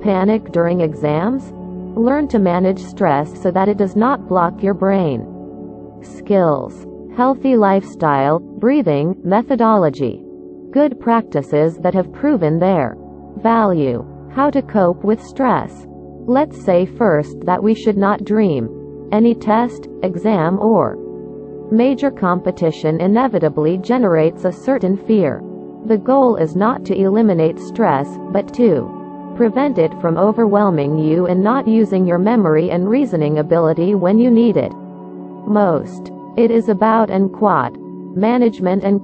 panic during exams? Learn to manage stress so that it does not block your brain. Skills. Healthy lifestyle, breathing, methodology. Good practices that have proven their value. How to cope with stress. Let's say first that we should not dream. Any test, exam or major competition inevitably generates a certain fear. The goal is not to eliminate stress, but to prevent it from overwhelming you and not using your memory and reasoning ability when you need it most. It is about management and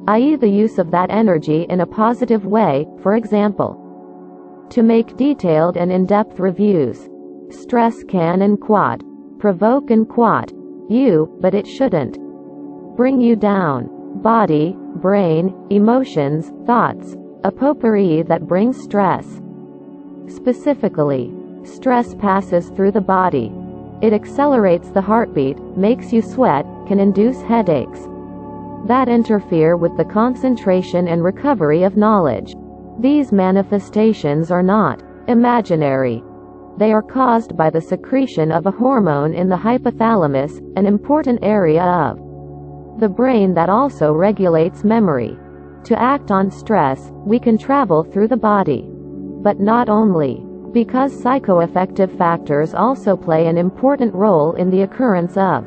i.e. the use of that energy in a positive way, for example, to make detailed and in-depth reviews. Stress can and provoke and you, but it shouldn't bring you down. Body, brain, emotions, thoughts, a potpourri that brings stress. Specifically, stress passes through the body. It accelerates the heartbeat, makes you sweat, can induce headaches that interfere with the concentration and recovery of knowledge. These manifestations are not imaginary. They are caused by the secretion of a hormone in the hypothalamus, an important area of the brain that also regulates memory. To act on stress, we can travel through the body. But not only. Because psychoaffective factors also play an important role in the occurrence of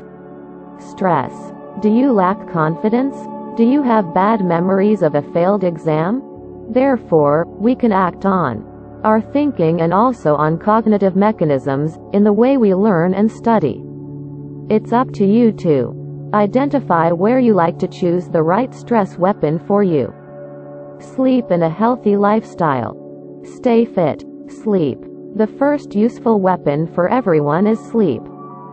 stress. Do you lack confidence? Do you have bad memories of a failed exam? Therefore, we can act on our thinking and also on cognitive mechanisms, in the way we learn and study. It's up to you to identify where you like to choose the right stress weapon for you. Sleep and a healthy lifestyle. Stay fit. Sleep. The first useful weapon for everyone is sleep.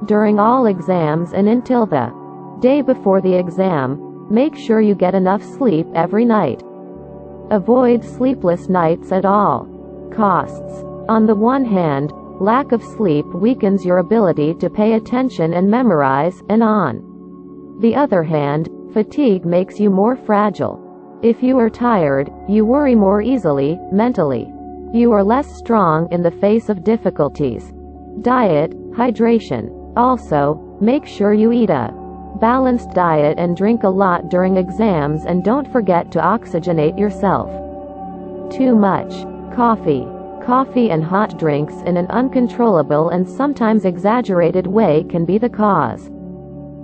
During all exams and until the day before the exam, make sure you get enough sleep every night. Avoid sleepless nights at all costs. On the one hand, lack of sleep weakens your ability to pay attention and memorize, and on the other hand, fatigue makes you more fragile. If you are tired, you worry more easily, mentally. You are less strong in the face of difficulties. Diet, hydration. Also, make sure you eat a balanced diet and drink a lot during exams, and don't forget to oxygenate yourself. Too much coffee and hot drinks in an uncontrollable and sometimes exaggerated way can be the cause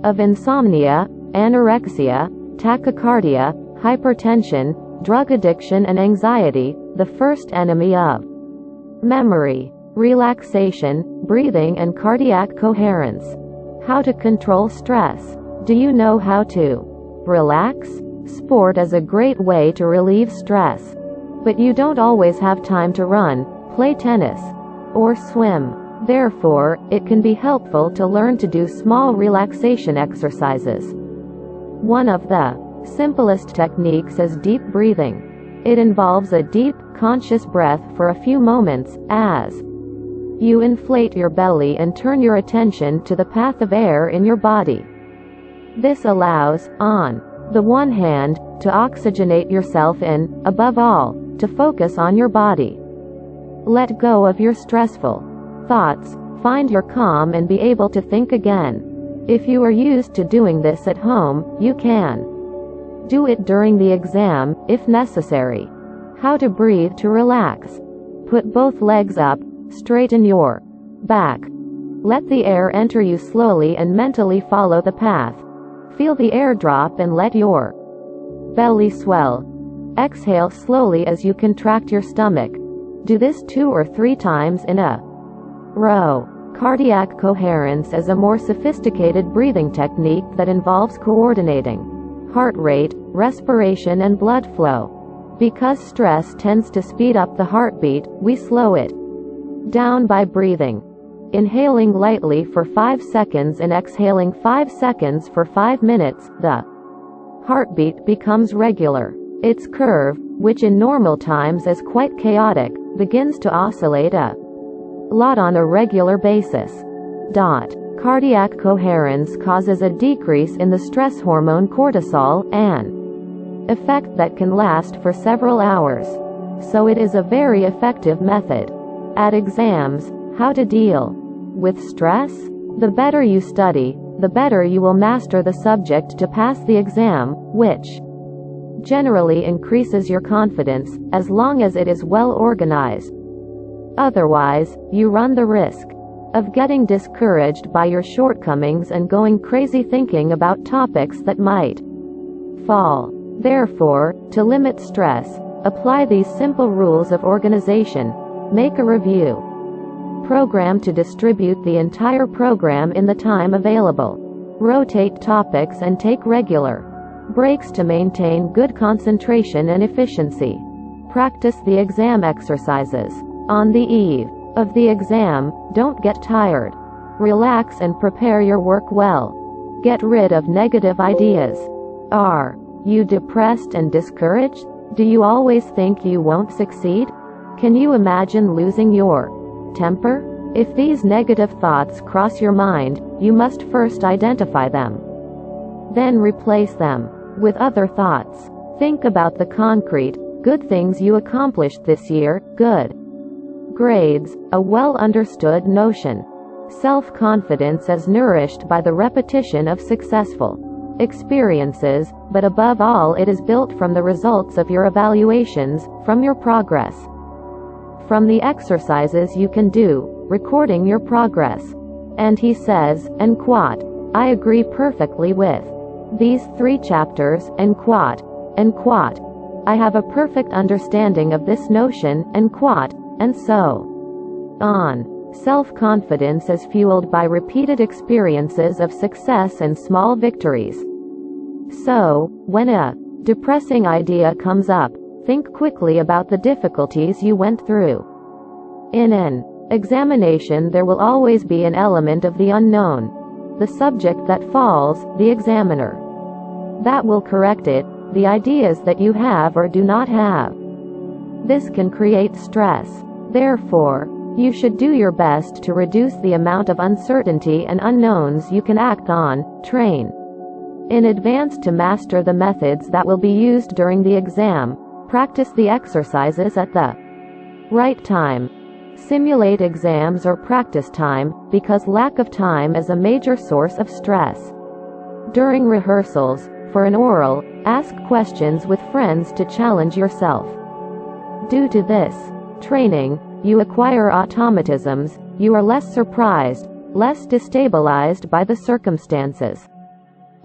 of insomnia, anorexia, tachycardia, hypertension, drug addiction and anxiety, the first enemy of memory. Relaxation, breathing and cardiac coherence. How to control stress. Do you know how to relax? Sport is a great way to relieve stress. But you don't always have time to run, play tennis, or swim. Therefore, it can be helpful to learn to do small relaxation exercises. One of the simplest techniques is deep breathing. It involves a deep, conscious breath for a few moments, as you inflate your belly and turn your attention to the path of air in your body. This allows, on the one hand, to oxygenate yourself and, above all, to focus on your body. Let go of your stressful thoughts, find your calm and be able to think again. If you are used to doing this at home, you can do it during the exam, if necessary. How to breathe to relax. Put both legs up, straighten your back. Let the air enter you slowly and mentally follow the path. Feel the air drop and let your belly swell. Exhale slowly as you contract your stomach. Do this 2 or 3 times in a row. Cardiac coherence is a more sophisticated breathing technique that involves coordinating heart rate, respiration and blood flow. Because stress tends to speed up the heartbeat, we slow it down by breathing. Inhaling lightly for 5 seconds and exhaling 5 seconds for 5 minutes, the heartbeat becomes regular. Its curve, which in normal times is quite chaotic, begins to oscillate a lot on a regular basis. Cardiac coherence causes a decrease in the stress hormone cortisol, an effect that can last for several hours. So it is a very effective method. At exams, how to deal with stress? The better you study, the better you will master the subject to pass the exam, which generally increases your confidence, as long as it is well organized. Otherwise, you run the risk of getting discouraged by your shortcomings and going crazy thinking about topics that might fall. Therefore, to limit stress, apply these simple rules of organization. Make a review program to distribute the entire program in the time available. Rotate topics and take regular breaks to maintain good concentration and efficiency. Practice the exam exercises. On the eve of the exam, don't get tired. Relax and prepare your work well. Get rid of negative ideas. Are you depressed and discouraged? Do you always think you won't succeed? Can you imagine losing your temper? If these negative thoughts cross your mind, you must first identify them. Then replace them with other thoughts. Think about the concrete, good things you accomplished this year. Good grades, a well-understood notion. Self-confidence is nourished by the repetition of successful experiences, but above all it is built from the results of your evaluations, from your progress, from the exercises you can do, recording your progress. And he says, and quote, I agree perfectly with these 3 chapters, and quote, I have a perfect understanding of this notion, and quote, and so on. Self-confidence is fueled by repeated experiences of success and small victories. So, when a depressing idea comes up, think quickly about the difficulties you went through. In an examination there will always be an element of the unknown. The subject that falls, the examiner. That will correct it, the ideas that you have or do not have. This can create stress. Therefore, you should do your best to reduce the amount of uncertainty and unknowns you can act on. Train in advance to master the methods that will be used during the exam. Practice the exercises at the right time. Simulate exams or practice time, because lack of time is a major source of stress. During rehearsals, for an oral, ask questions with friends to challenge yourself. Due to this training, you acquire automatisms, you are less surprised, less destabilized by the circumstances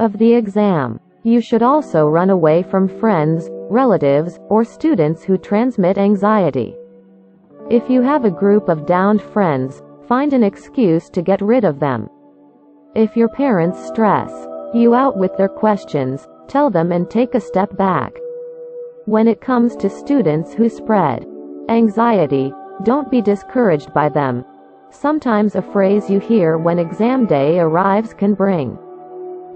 of the exam. You should also run away from friends, relatives, or students who transmit anxiety. If you have a group of downed friends, find an excuse to get rid of them. If your parents stress you out with their questions, tell them and take a step back. When it comes to students who spread anxiety, don't be discouraged by them. Sometimes a phrase you hear when exam day arrives can bring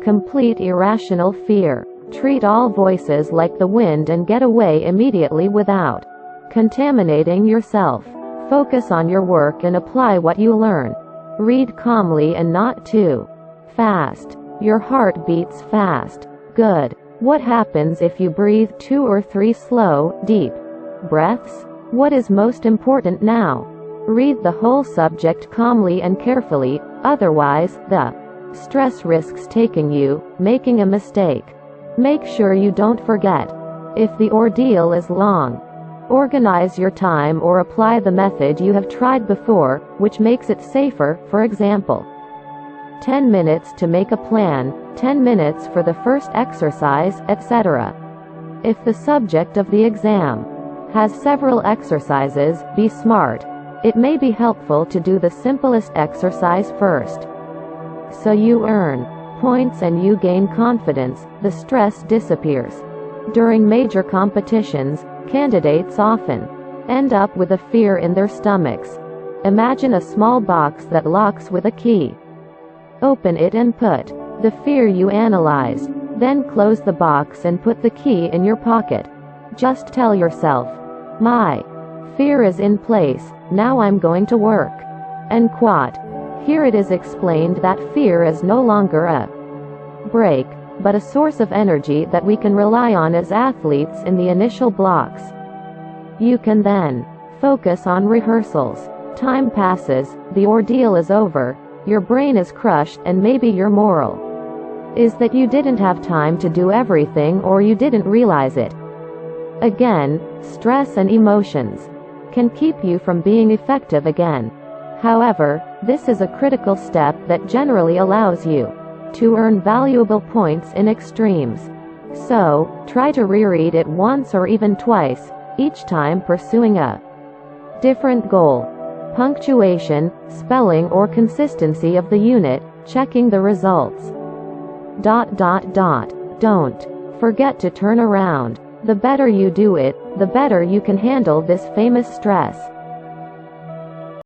complete irrational fear. Treat all voices like the wind and get away immediately without contaminating yourself. Focus on your work and apply what you learn. Read calmly and not too fast. Your heart beats fast. Good. What happens if you breathe 2 or 3 slow, deep breaths? What is most important now? Read the whole subject calmly and carefully, otherwise, the stress risks taking you, making a mistake. Make sure you don't forget. If the ordeal is long, organize your time or apply the method you have tried before, which makes it safer. For example, 10 minutes to make a plan, 10 minutes for the first exercise, etc. If the subject of the exam has several exercises, be smart. It may be helpful to do the simplest exercise first. So you earn points and you gain confidence, the stress disappears. During major competitions, candidates often end up with a fear in their stomachs. Imagine a small box that locks with a key. Open it and put the fear you analyzed. Then close the box and put the key in your pocket. Just tell yourself, my fear is in place, now I'm going to work. End quote. Here it is explained that fear is no longer a break, but a source of energy that we can rely on as athletes in the initial blocks. You can then focus on rehearsals. Time passes, the ordeal is over, your brain is crushed, and maybe your moral is that you didn't have time to do everything or you didn't realize it. Again, stress and emotions can keep you from being effective again. However, this is a critical step that generally allows you to earn valuable points in extremes. So, try to reread it once or even twice, each time pursuing a different goal. Punctuation, spelling or consistency of the unit, checking the results. Don't forget to turn around. The better you do it, the better you can handle this famous stress.